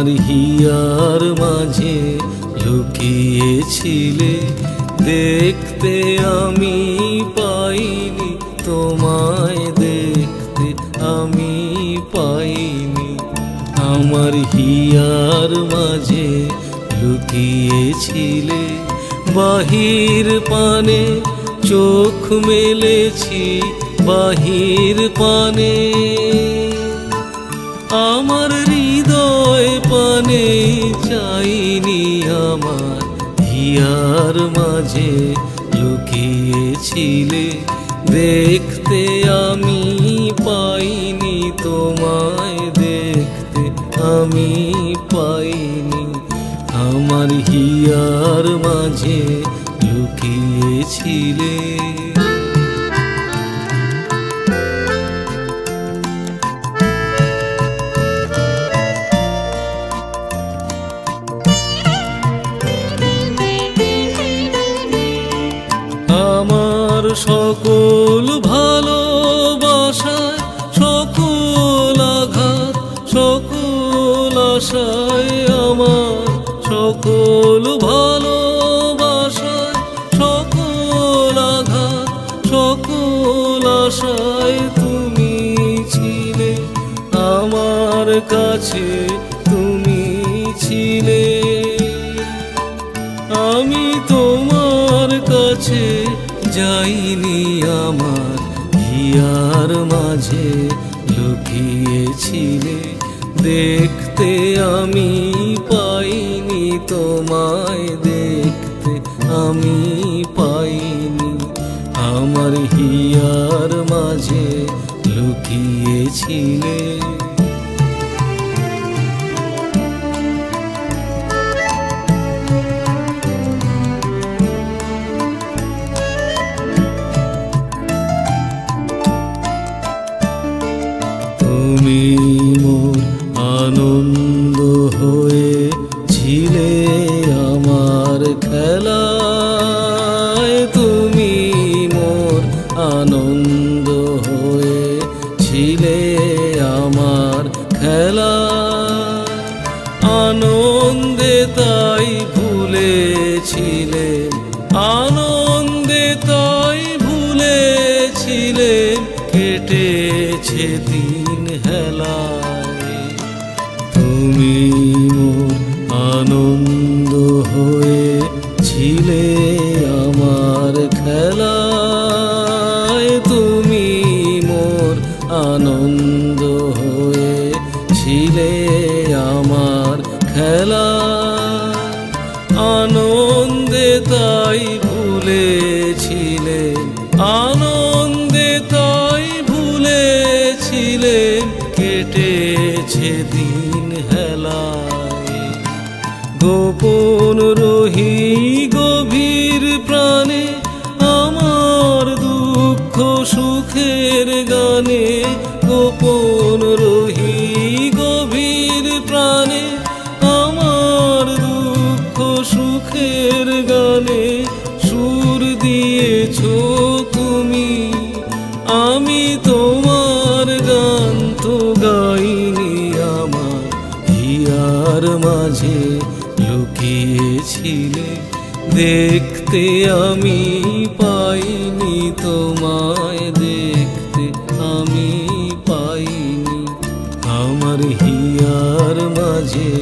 আমার হিয়ার মাঝে লুকিয়েছিলে, দেখতে আমি পাইনি তোমায়, দেখতে আমি পাইনি। আমার হিয়ার মাঝে লুকিয়েছিলে, বাহির পানে চোখ মেলেছি, বাহির পানে আমার হৃদয় পানে চাইনি। আমার হিয়ার মাঝে লুকিয়েছিলে, দেখতে আমি পাইনি তোমায়, দেখতে আমি পাইনি। আমার হিয়ার মাঝে লুকিয়েছিলে। আমার সকল ভালোবাসায়, সকল আঘাত, সকল আশায়, আমার সকল ভালোবাসায়, সকল আঘাত, সকল আশায় তুমি ছিলে আমার কাছে, তুমি ছিলে। আমি তোমার কাছে যাইনি, আমার হিয়ার মাঝে লুকিয়েছিলে, দেখতে আমি পাইনি তোমায়, দেখতে আমি পাইনি। আমার হিয়ার মাঝে লুকিয়েছিলে। তুমি মোর আনন্দ হয়ে ছিলে আমার খেলায়, তুমি মোর আনন্দ হয়ে ছিলে আমার খেলায়। আনন্দে তাই ভুলেছিলে, আনন্দে তাই ভুলেছিলে, কেটেছে দিন হেলায়। তুমি মোর আনন্দ হয়ে ছিলে আমার খেলায়, তুমি মোর আনন্দ হয়ে ছিলে আমার খেলায়। আনন্দে তাই ভুলেছিলে, আনন্দে তাই ভুলেছিলে, কেটেছে দিন হেলায়। গোপন রহি গভীর প্রাণে, আমার দুঃখ সুখের গানে, গোপন রহি গভীর প্রাণে, আমার দুঃখ সুখের গানে সুর দিয়েছো তুমি। আমি তোমার গান তো গাইনি, আমার হিয়ার মাঝে লুকিয়েছিলে, দেখতে আমি পাইনি তোমায়, দেখতে আমি পাইনি। আমার হিয়ার মাঝে